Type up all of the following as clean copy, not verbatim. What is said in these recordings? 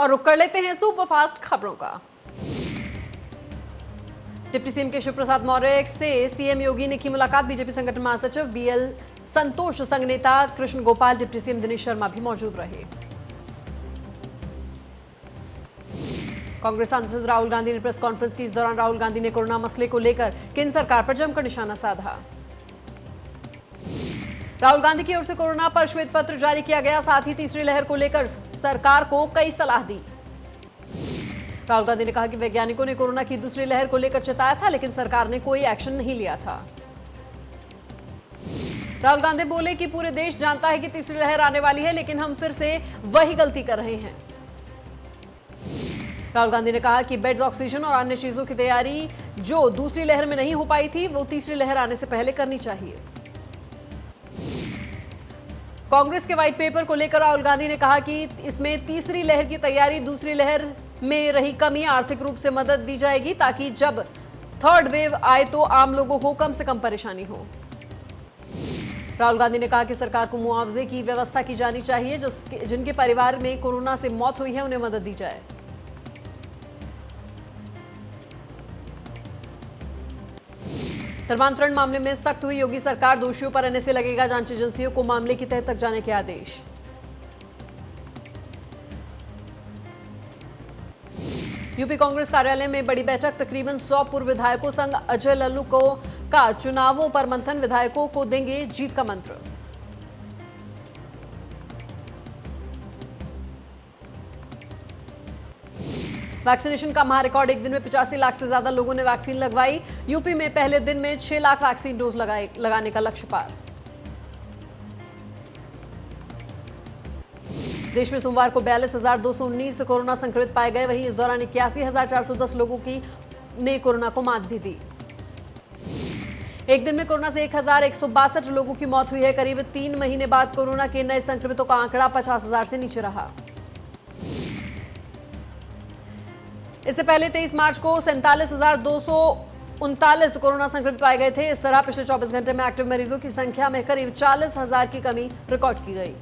और रुक कर लेते हैं सुपरफास्ट खबरों का। डिप्टी सीएम केशव प्रसाद मौर्य से सीएम योगी ने की मुलाकात। बीजेपी संगठन महासचिव बीएल संतोष, संघ नेता कृष्ण गोपाल, डिप्टी सीएम दिनेश शर्मा भी मौजूद रहे। कांग्रेस सांसद राहुल गांधी ने प्रेस कॉन्फ्रेंस की। इस दौरान राहुल गांधी ने कोरोना मसले को लेकर केंद्र सरकार पर जमकर निशाना साधा। राहुल गांधी की ओर से कोरोना पर श्वेत पत्र जारी किया गया, साथ ही तीसरी लहर को लेकर सरकार को कई सलाह दी। राहुल गांधी ने कहा कि वैज्ञानिकों ने कोरोना की दूसरी लहर को लेकर चेताया था, लेकिन सरकार ने कोई एक्शन नहीं लिया था। राहुल गांधी बोले कि पूरे देश जानता है कि तीसरी लहर आने वाली है, लेकिन हम फिर से वही गलती कर रहे हैं। राहुल गांधी ने कहा कि बेड्स, ऑक्सीजन और अन्य चीजों की तैयारी जो दूसरी लहर में नहीं हो पाई थी, वो तीसरी लहर आने से पहले करनी चाहिए। कांग्रेस के व्हाइट पेपर को लेकर राहुल गांधी ने कहा कि इसमें तीसरी लहर की तैयारी, दूसरी लहर में रही कमी, आर्थिक रूप से मदद दी जाएगी ताकि जब थर्ड वेव आए तो आम लोगों को कम से कम परेशानी हो। राहुल गांधी ने कहा कि सरकार को मुआवजे की व्यवस्था की जानी चाहिए, जिनके परिवार में कोरोना से मौत हुई है उन्हें मदद दी जाए। धर्मांतरण मामले में सख्त हुई योगी सरकार, दोषियों पर एनएसए लगेगा, जांच एजेंसियों को मामले की तह तक जाने के आदेश। यूपी कांग्रेस कार्यालय में बड़ी बैठक, तकरीबन 100 पूर्व विधायकों संग अजय लल्लू का चुनावों पर मंथन, विधायकों को देंगे जीत का मंत्र। वैक्सीनेशन का महारिकॉर्ड, एक दिन में 85 लाख से ज्यादा लोगों ने वैक्सीन लगवाई। यूपी में पहले दिन में 6 लाख वैक्सीन डोज लगाने का लक्ष्य पार। देश में सोमवार को 42,219 कोरोना संक्रमित पाए गए। वहीं इस दौरान 81,410 लोगों ने कोरोना को मात भी दी। एक दिन में कोरोना से 1,162 लोगों की मौत हुई है। करीब 3 महीने बाद कोरोना के नए संक्रमितों का आंकड़ा 50,000 से नीचे रहा। इससे पहले 23 मार्च को 47,239 कोरोना संक्रमित पाए गए थे। इस तरह पिछले 24 घंटे में एक्टिव मरीजों की संख्या में करीब 40,000 की कमी रिकॉर्ड की गई।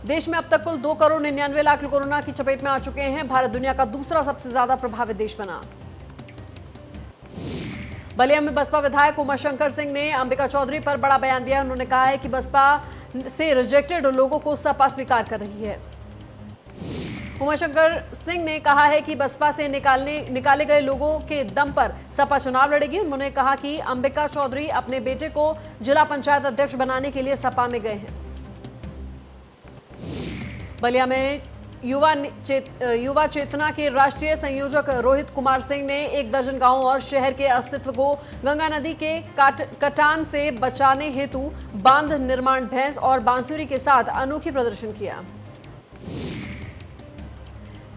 देश में अब तक कुल 2,99,00,000 कोरोना की चपेट में आ चुके हैं। भारत दुनिया का दूसरा सबसे ज्यादा प्रभावित देश बना। बलिया में बसपा विधायक उमाशंकर सिंह ने अंबिका चौधरी पर बड़ा बयान दिया। उन्होंने कहा है कि बसपा से रिजेक्टेड लोगों को सपा स्वीकार कर रही है। उमाशंकर सिंह ने कहा है कि बसपा से निकाले गए लोगों के दम पर सपा चुनाव लड़ेगी। उन्होंने कहा कि अंबिका चौधरी अपने बेटे को जिला पंचायत अध्यक्ष बनाने के लिए सपा में गए हैं। बलिया में युवा चेतना के राष्ट्रीय संयोजक रोहित कुमार सिंह ने 1 दर्जन गांवों और शहर के अस्तित्व को गंगा नदी के कटान से बचाने हेतु बांध निर्माण, भैंस और बांसुरी के साथ अनोखी प्रदर्शन किया।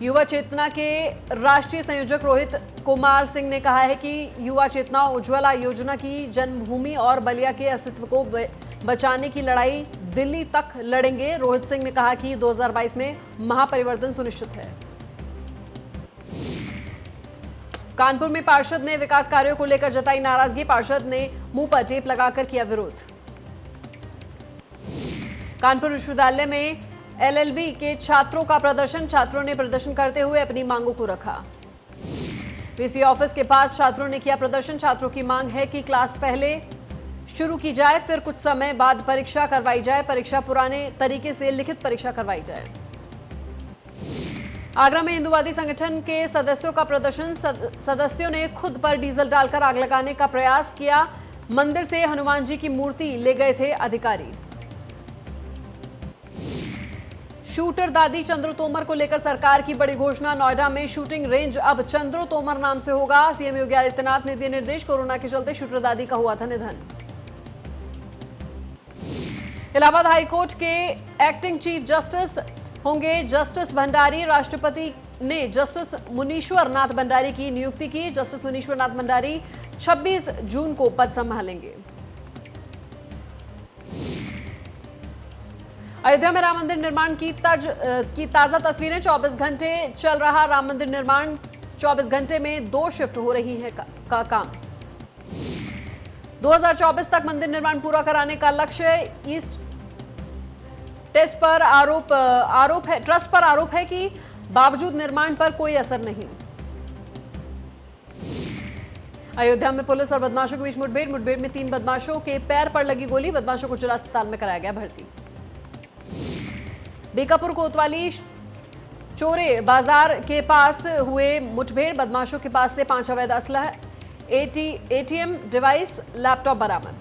युवा चेतना के राष्ट्रीय संयोजक रोहित कुमार सिंह ने कहा है कि युवा चेतना उज्ज्वला योजना की जन्मभूमि और बलिया के अस्तित्व को बचाने की लड़ाई दिल्ली तक लड़ेंगे। रोहित सिंह ने कहा कि 2022 में महापरिवर्तन सुनिश्चित है। कानपुर में पार्षद ने विकास कार्यों को लेकर जताई नाराजगी। पार्षद ने मुंह पर टेप लगाकर किया विरोध। कानपुर विश्वविद्यालय में एलएलबी के छात्रों का प्रदर्शन, छात्रों ने प्रदर्शन करते हुए अपनी मांगों को रखा। वीसी ऑफिस के पास छात्रों ने किया प्रदर्शन। छात्रों की मांग है कि क्लास पहले शुरू की जाए, फिर कुछ समय बाद परीक्षा करवाई जाए, परीक्षा पुराने तरीके से लिखित परीक्षा करवाई जाए। आगरा में हिंदूवादी संगठन के सदस्यों का प्रदर्शन, सदस्यों ने खुद पर डीजल डालकर आग लगाने का प्रयास किया। मंदिर से हनुमान जी की मूर्ति ले गए थे अधिकारी। शूटर दादी चंद्र तोमर को लेकर सरकार की बड़ी घोषणा। नोएडा में शूटिंग रेंज अब चंद्र तोमर नाम से होगा। सीएम योगी आदित्यनाथ ने दिए निर्देश। कोरोना के चलते शूटर दादी का हुआ था निधन। इलाहाबाद हाईकोर्ट के एक्टिंग चीफ जस्टिस होंगे जस्टिस भंडारी। राष्ट्रपति ने जस्टिस मुनीश्वर नाथ भंडारी की नियुक्ति की। जस्टिस मुनीश्वर नाथ भंडारी 26 जून को पद संभालेंगे। अयोध्या में राम मंदिर निर्माण की ताजा तस्वीरें। 24 घंटे चल रहा राम मंदिर निर्माण। 24 घंटे में 2 शिफ्ट हो रही है का काम। 2024 तक मंदिर निर्माण पूरा कराने का लक्ष्य। टेस्ट पर आरोप है, ट्रस्ट पर आरोप है कि बावजूद निर्माण पर कोई असर नहीं। अयोध्या में पुलिस और बदमाशों के बीच मुठभेड़ में 3 बदमाशों के पैर पर लगी गोली, बदमाशों को जिला अस्पताल में कराया गया भर्ती। बीकापुर कोतवाली चोरे बाजार के पास हुए मुठभेड़, बदमाशों के पास से 5 अवैध असलहा, एटीएम डिवाइस, लैपटॉप बरामद।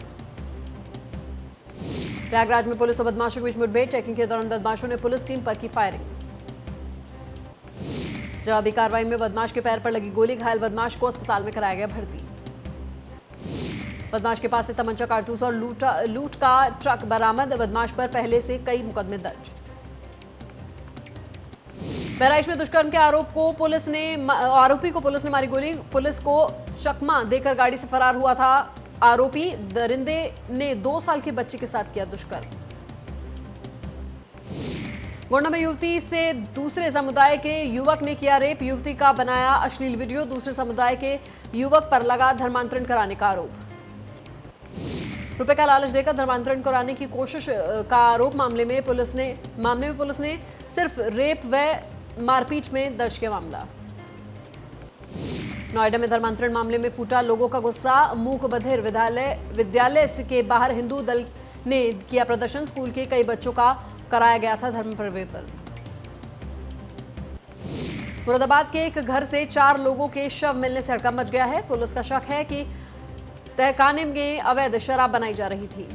प्रयागराज में पुलिस और बदमाशों के बीच मुठभेड़, चेकिंग के दौरान बदमाशों ने पुलिस टीम पर की फायरिंग। जवाबी कार्रवाई में बदमाश के पैर पर लगी गोली, घायल बदमाश को अस्पताल में कराया गया भर्ती। बदमाश के पास से तमंचा, कारतूस और लूट का ट्रक बरामद, बदमाश पर पहले से कई मुकदमे दर्ज। बहराइच में दुष्कर्म के आरोपी को पुलिस ने मारी गोली, पुलिस को चकमा देकर गाड़ी से फरार हुआ था आरोपी। दरिंदे ने 2 साल की बच्ची के साथ किया दुष्कर्म। गोंडा में युवती से दूसरे समुदाय के युवक ने किया रेप, युवती का बनाया अश्लील वीडियो, दूसरे समुदाय के युवक पर लगा धर्मांतरण कराने का आरोप। रुपए का लालच देकर धर्मांतरण कराने की कोशिश का आरोप, मामले में पुलिस ने सिर्फ रेप व मारपीट में दर्ज किया मामला। नोएडा में धर्मांतरण मामले में फूटा लोगों का गुस्सा, मूक बधिर विद्यालय के बाहर हिंदू दल ने किया प्रदर्शन, स्कूल के कई बच्चों का कराया गया था धर्म परिवर्तन। मुरादाबाद के एक घर से 4 लोगों के शव मिलने से हड़कंप मच गया है, पुलिस का शक है कि तहखाने में अवैध शराब बनाई जा रही थी।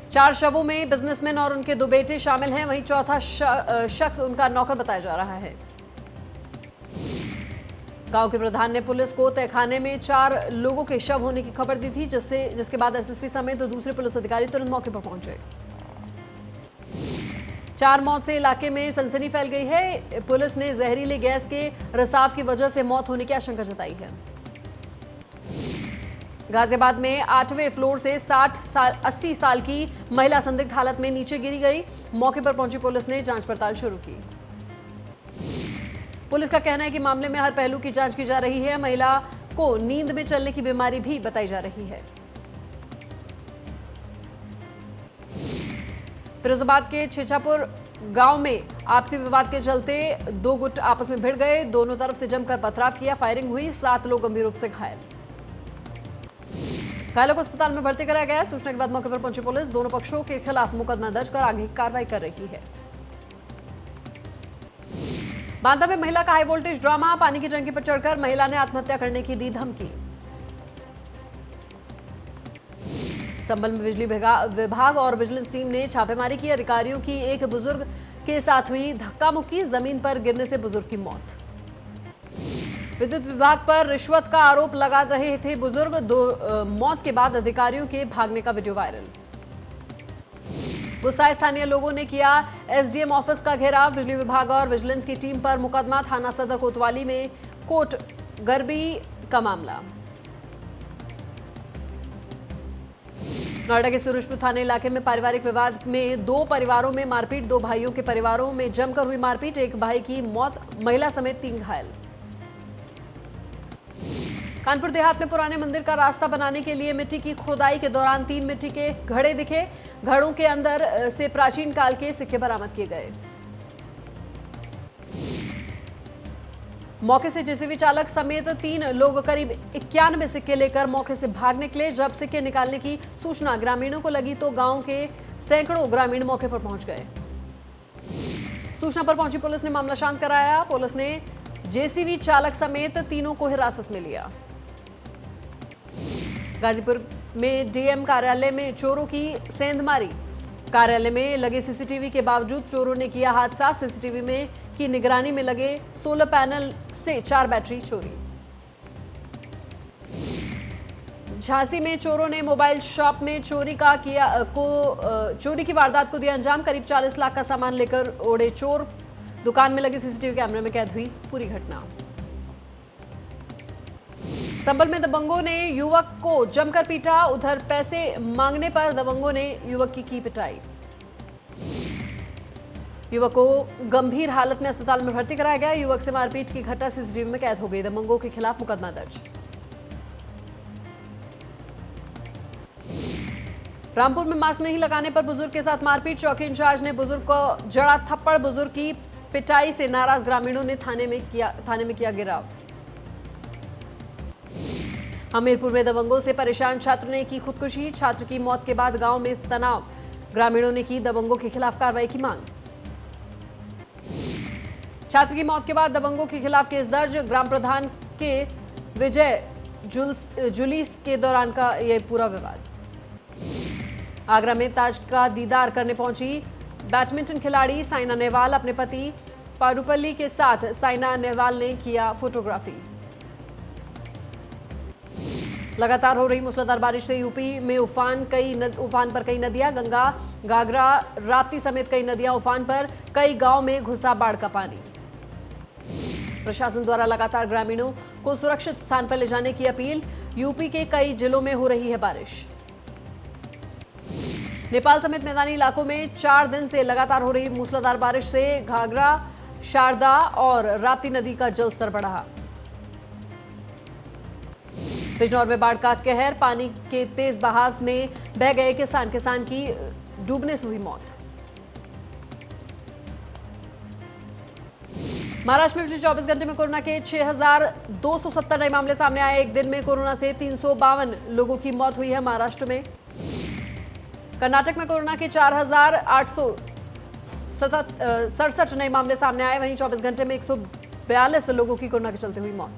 4 शवों में बिजनेसमैन और उनके 2 बेटे शामिल हैं, वहीं चौथा शख्स उनका नौकर बताया जा रहा है। गांव के प्रधान ने पुलिस को तहखाने में 4 लोगों के शव होने की खबर दी थी, जिसके बाद एसएसपी समेत 2 दूसरे पुलिस अधिकारी तुरंत मौके पर पहुंचे। 4 मौत से इलाके में सनसनी फैल गई है, पुलिस ने जहरीले गैस के रिसाव की वजह से मौत होने की आशंका जताई है। गाजियाबाद में 8वें फ्लोर से 80 साल की महिला संदिग्ध हालत में नीचे गिरी गई, मौके पर पहुंची पुलिस ने जांच पड़ताल शुरू की। पुलिस का कहना है कि मामले में हर पहलू की जांच की जा रही है, महिला को नींद में चलने की बीमारी भी बताई जा रही है। फिरोजाबाद के छेछापुर गांव में आपसी विवाद के चलते 2 गुट आपस में भिड़ गए, दोनों तरफ से जमकर पथराव किया, फायरिंग हुई, 7 लोग गंभीर रूप से घायल। घायलों को अस्पताल में भर्ती कराया गया। सूचना के बाद मौके पर पहुंची पुलिस दोनों पक्षों के खिलाफ मुकदमा दर्ज कर आगे कार्रवाई कर रही है। बांदा में महिला का हाई वोल्टेज ड्रामा, पानी की टंकी पर चढ़कर महिला ने आत्महत्या करने की दी धमकी। संभल में बिजली विभाग और विजिलेंस टीम ने छापेमारी की, अधिकारियों की एक बुजुर्ग के साथ हुई धक्का मुक्की, जमीन पर गिरने से बुजुर्ग की मौत। विद्युत विभाग पर रिश्वत का आरोप लगा रहे थे बुजुर्ग, मौत के बाद अधिकारियों के भागने का वीडियो वायरल। गुस्साए स्थानीय लोगों ने किया एसडीएम ऑफिस का घेराव, बिजली विभाग और विजिलेंस की टीम पर मुकदमा, थाना सदर कोतवाली में कोट गर्बी का मामला। नोएडा के सूरजपुर थाने इलाके में पारिवारिक विवाद में 2 परिवारों में मारपीट, 2 भाइयों के परिवारों में जमकर हुई मारपीट, एक भाई की मौत, महिला समेत 3 घायल। कानपुर देहात में पुराने मंदिर का रास्ता बनाने के लिए मिट्टी की खोदाई के दौरान 3 मिट्टी के घड़े दिखे, घड़ों के अंदर से प्राचीन काल के सिक्के बरामद किए गए। मौके से जेसीबी चालक समेत 3 लोग करीब 91 सिक्के लेकर मौके से भाग निकले। जब सिक्के निकालने की सूचना ग्रामीणों को लगी तो गांव के सैकड़ों ग्रामीण मौके पर पहुंच गए। सूचना पर पहुंची पुलिस ने मामला शांत कराया, पुलिस ने जेसीबी चालक समेत तीनों को हिरासत में लिया। गाजीपुर में डीएम कार्यालय में चोरों की सेंधमारी, कार्यालय में लगे सीसीटीवी के बावजूद चोरों ने किया हादसा, सीसीटीवी में की निगरानी में लगे सोलर पैनल से 4 बैटरी चोरी। झांसी में चोरों ने मोबाइल शॉप में चोरी की वारदात को दिया अंजाम, करीब 40 लाख का सामान लेकर उड़े चोर, दुकान में लगे सीसीटीवी कैमरे में कैद हुई पूरी घटना। संभल में दबंगों ने युवक को जमकर पीटा, उधर पैसे मांगने पर दबंगों ने युवक की पिटाई। युवक को गंभीर हालत में अस्पताल में भर्ती कराया गया। युवक से मारपीट की घटना सीसीटीवी में कैद हो गई, दबंगों के खिलाफ मुकदमा दर्ज। रामपुर में मास्क नहीं लगाने पर बुजुर्ग के साथ मारपीट, चौकी इंचार्ज ने बुजुर्ग को जड़ा थप्पड़, बुजुर्ग की पिटाई से नाराज ग्रामीणों ने थाने में किया घेराव। हमीरपुर में दबंगों से परेशान छात्र ने की खुदकुशी, छात्र की मौत के बाद गांव में तनाव, ग्रामीणों ने की दबंगों के खिलाफ कार्रवाई की मांग। छात्र की मौत के बाद दबंगों के खिलाफ केस दर्ज, ग्राम प्रधान के विजय जुलूस के दौरान का यह पूरा विवाद। आगरा में ताज का दीदार करने पहुंची बैडमिंटन खिलाड़ी साइना नेहवाल, अपने पति पारुपल्ली के साथ साइना नेहवाल ने किया फोटोग्राफी। लगातार हो रही मूसलाधार बारिश से यूपी में उफान पर कई नदियां, गंगा, घाघरा, राप्ती समेत कई नदियां उफान पर, कई गांव में घुसा बाढ़ का पानी। प्रशासन द्वारा लगातार ग्रामीणों को सुरक्षित स्थान पर ले जाने की अपील, यूपी के कई जिलों में हो रही है बारिश। नेपाल समेत मैदानी इलाकों में 4 दिन से लगातार हो रही मूसलाधार बारिश से घाघरा, शारदा और राप्ती नदी का जलस्तर बढ़ा। बिजनौर में बाढ़ का कहर, पानी के तेज बहाव में बह गए किसान की डूबने से हुई मौत। महाराष्ट्र में पिछले 24 घंटे में कोरोना के 6,270 नए मामले सामने आए। एक दिन में कोरोना से 352 लोगों की मौत हुई है महाराष्ट्र में। कर्नाटक में कोरोना के 4,867 नए मामले सामने आए, वहीं 24 घंटे में 142 लोगों की कोरोना के चलते हुई मौत।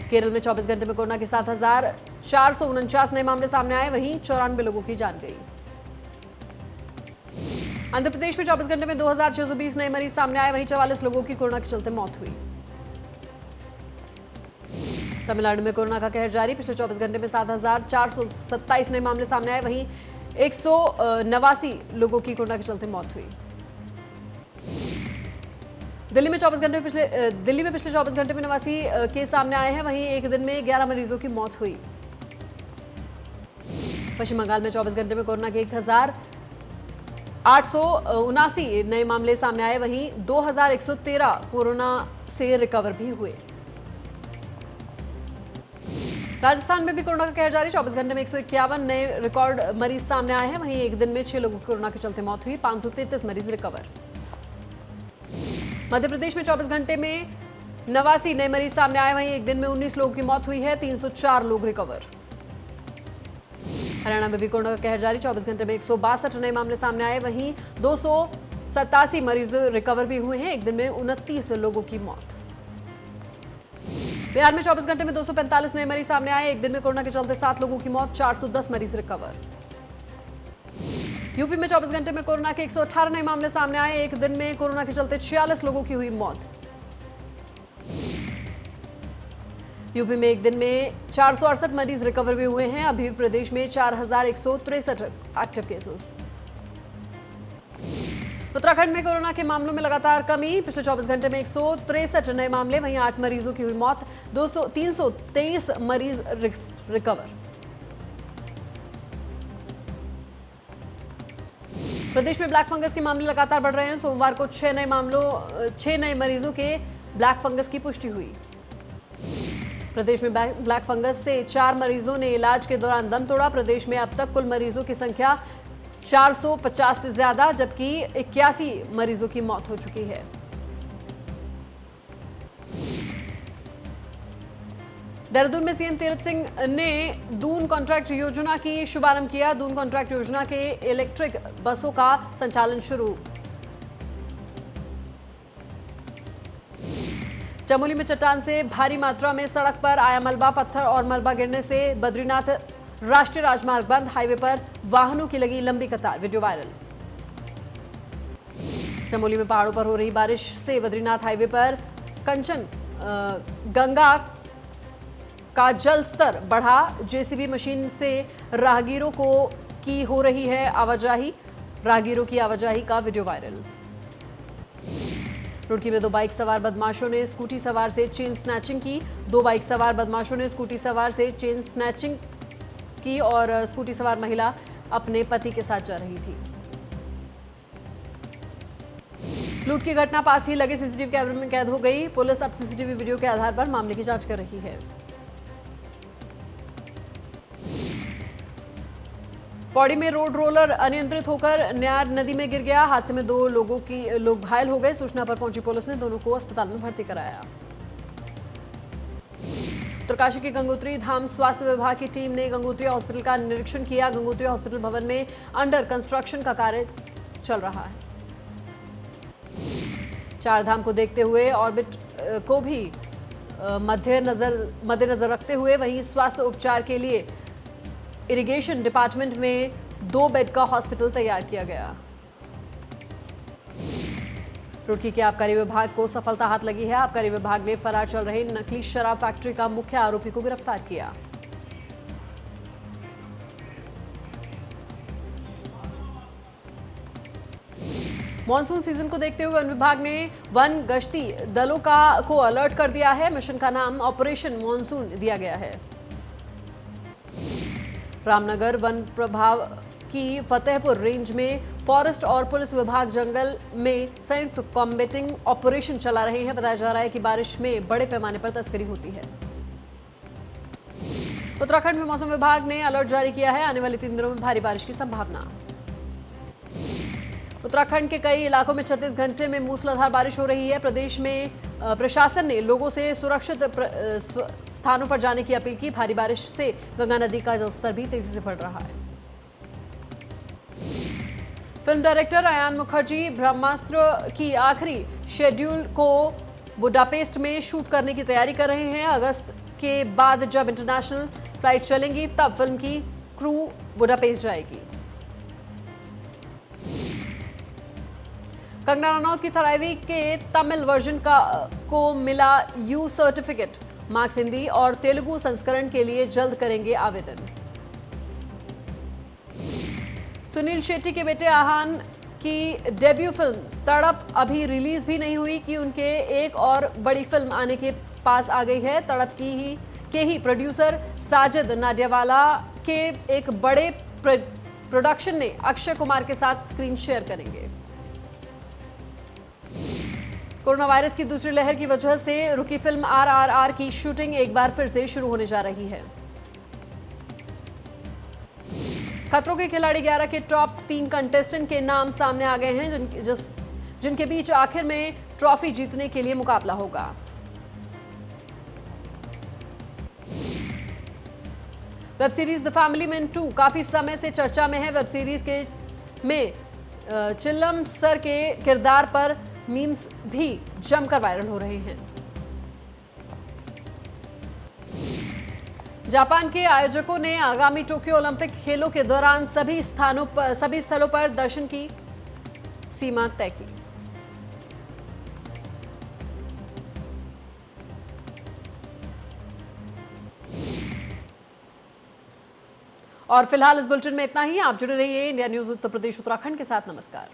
केरल में 24 घंटे में कोरोना के 7,449 नए मामले सामने आए, वहीं 94 लोगों की जान गई। आंध्र प्रदेश में 24 घंटे में 2,620 नए मरीज सामने आए, वहीं 44 लोगों की कोरोना के चलते मौत हुई। तमिलनाडु में कोरोना का कहर जारी, पिछले 24 घंटे में 7,427 नए मामले सामने आए, वहीं 189 लोगों की कोरोना के चलते मौत हुई। दिल्ली में पिछले 24 घंटे में 89 केस सामने आए हैं, वहीं एक दिन में 11 मरीजों की मौत हुई। पश्चिम बंगाल में 24 घंटे में कोरोना के 1,879 नए मामले सामने आए, वहीं 2,113 कोरोना से रिकवर भी हुए। राजस्थान में भी कोरोना का कहर जारी, 24 घंटे में 151 नए रिकॉर्ड मरीज सामने आए हैं, वहीं एक दिन में 6 लोगों की कोरोना के चलते मौत हुई, 533 मरीज रिकवर। मध्य प्रदेश में 24 घंटे में 89 नए मरीज सामने आए, वहीं एक दिन में 19 लोगों की मौत हुई है, 304 लोग रिकवर। हरियाणा में भी कोरोना का कहर जारी, 24 घंटे में 162 नए मामले सामने आए, वहीं 287 मरीज रिकवर भी हुए हैं, एक दिन में 29 लोगों की मौत। बिहार में 24 घंटे में 245 नए मरीज सामने आए, एक दिन में कोरोना के चलते 7 लोगों की मौत, 410 मरीज रिकवर। यूपी में 24 घंटे में कोरोना के 118 नए मामले सामने आए, एक दिन में कोरोना के चलते 46 लोगों की हुई मौत। यूपी में एक दिन में 468 मरीज रिकवर भी हुए हैं, अभी प्रदेश में 4,163 एक्टिव केसेस। उत्तराखंड में कोरोना के मामलों में लगातार कमी, पिछले 24 घंटे में 163 नए मामले, वहीं 8 मरीजों की हुई मौत, 323 मरीज रिकवर। प्रदेश में ब्लैक फंगस के मामले लगातार बढ़ रहे हैं, सोमवार को 6 नए मरीजों के ब्लैक फंगस की पुष्टि हुई। प्रदेश में ब्लैक फंगस से 4 मरीजों ने इलाज के दौरान दम तोड़ा। प्रदेश में अब तक कुल मरीजों की संख्या 450 से ज्यादा, जबकि 81 मरीजों की मौत हो चुकी है। देहरादून में सीएम तीरथ सिंह ने दून कॉन्ट्रैक्ट योजना की शुभारंभ किया। दून कॉन्ट्रैक्ट योजना के इलेक्ट्रिक बसों का संचालन शुरू। चमोली में चट्टान से भारी मात्रा में सड़क पर आया मलबा, पत्थर और मलबा गिरने से बद्रीनाथ राष्ट्रीय राजमार्ग बंद, हाईवे पर वाहनों की लगी लंबी कतार, वीडियो वायरल। चमोली में पहाड़ों पर हो रही बारिश से बद्रीनाथ हाईवे पर कंचन गंगा का जल स्तर बढ़ा, जेसीबी मशीन से राहगीरों की हो रही है आवाजाही, राहगीरों की आवाजाही का वीडियो वायरल। रुड़की में 2 बाइक सवार बदमाशों ने स्कूटी सवार से चेन स्नैचिंग की। 2 बाइक सवार बदमाशों ने स्कूटी सवार से चेन स्नैचिंग की और स्कूटी सवार महिला अपने पति के साथ जा रही थी। लूट की घटना पास ही लगे सीसीटीवी कैमरे में कैद हो गई। पुलिस अब सीसीटीवी वीडियो के आधार पर मामले की जांच कर रही है। पौड़ी में रोड रोलर अनियंत्रित होकर न्यार नदी में गिर गया। हादसे में 2 लोग घायल हो गए। सूचना पर पहुंची पुलिस ने दोनों को अस्पताल में भर्ती कराया। उत्तरकाशी के गंगोत्री धाम स्वास्थ्य विभाग की टीम ने गंगोत्री हॉस्पिटल का निरीक्षण किया। गंगोत्री हॉस्पिटल भवन में अंडर कंस्ट्रक्शन का कार्य चल रहा है। 4 धाम को देखते हुए ऑर्बिट को भी मद्देनजर रखते हुए वहीं स्वास्थ्य उपचार के लिए इरिगेशन डिपार्टमेंट में 2 बेड का हॉस्पिटल तैयार किया गया। रुड़की के आबकारी विभाग को सफलता हाथ लगी है। आबकारी विभाग ने फरार चल रहे नकली शराब फैक्ट्री का मुख्य आरोपी को गिरफ्तार किया। मॉनसून सीजन को देखते हुए वन विभाग ने वन गश्ती दलों को अलर्ट कर दिया है। मिशन का नाम ऑपरेशन मॉनसून दिया गया है। रामनगर वन प्रभाग की फतेहपुर रेंज में फॉरेस्ट और पुलिस विभाग जंगल में संयुक्त कॉम्बेटिंग ऑपरेशन चला रहे हैं। बताया जा रहा है कि बारिश में बड़े पैमाने पर तस्करी होती है। उत्तराखंड में मौसम विभाग ने अलर्ट जारी किया है। आने वाले 3 दिनों में भारी बारिश की संभावना। उत्तराखंड के कई इलाकों में 36 घंटे में मूसलाधार बारिश हो रही है। प्रदेश में प्रशासन ने लोगों से सुरक्षित स्थानों पर जाने की अपील की। भारी बारिश से गंगा नदी का जलस्तर भी तेजी से बढ़ रहा है। फिल्म डायरेक्टर अयान मुखर्जी ब्रह्मास्त्र की आखिरी शेड्यूल को बुडापेस्ट में शूट करने की तैयारी कर रहे हैं। अगस्त के बाद जब इंटरनेशनल फ्लाइट चलेंगी तब फिल्म की क्रू बुडापेस्ट जाएगी। कंगना रनौत की थलाइवी के तमिल वर्जन को मिला यू सर्टिफिकेट। मार्क्स हिंदी और तेलुगु संस्करण के लिए जल्द करेंगे आवेदन। सुनील शेट्टी के बेटे आहान की डेब्यू फिल्म तड़प अभी रिलीज भी नहीं हुई कि उनके एक और बड़ी फिल्म आने के पास आ गई है। तड़प के ही प्रोड्यूसर साजिद नाडियावाला के एक बड़े प्रोडक्शन ने अक्षय कुमार के साथ स्क्रीन शेयर करेंगे। कोरोना वायरस की दूसरी लहर की वजह से रुकी फिल्म RRR की शूटिंग एक बार फिर से शुरू होने जा रही है। खतरों के खिलाड़ी 11 के टॉप 3 कंटेस्टेंट के नाम सामने आ गए हैं, जिनके बीच आखिर में ट्रॉफी जीतने के लिए मुकाबला होगा। Web series the family man 2 काफी समय से चर्चा में है। वेब सीरीज में चिल्लम सर के किरदार पर मीम्स भी जमकर वायरल हो रहे हैं। जापान के आयोजकों ने आगामी टोक्यो ओलंपिक खेलों के दौरान सभी स्थलों पर दर्शन की सीमा तय की। और फिलहाल इस बुलेटिन में इतना ही। आप जुड़े रहिए इंडिया न्यूज उत्तर प्रदेश उत्तराखंड के साथ। नमस्कार।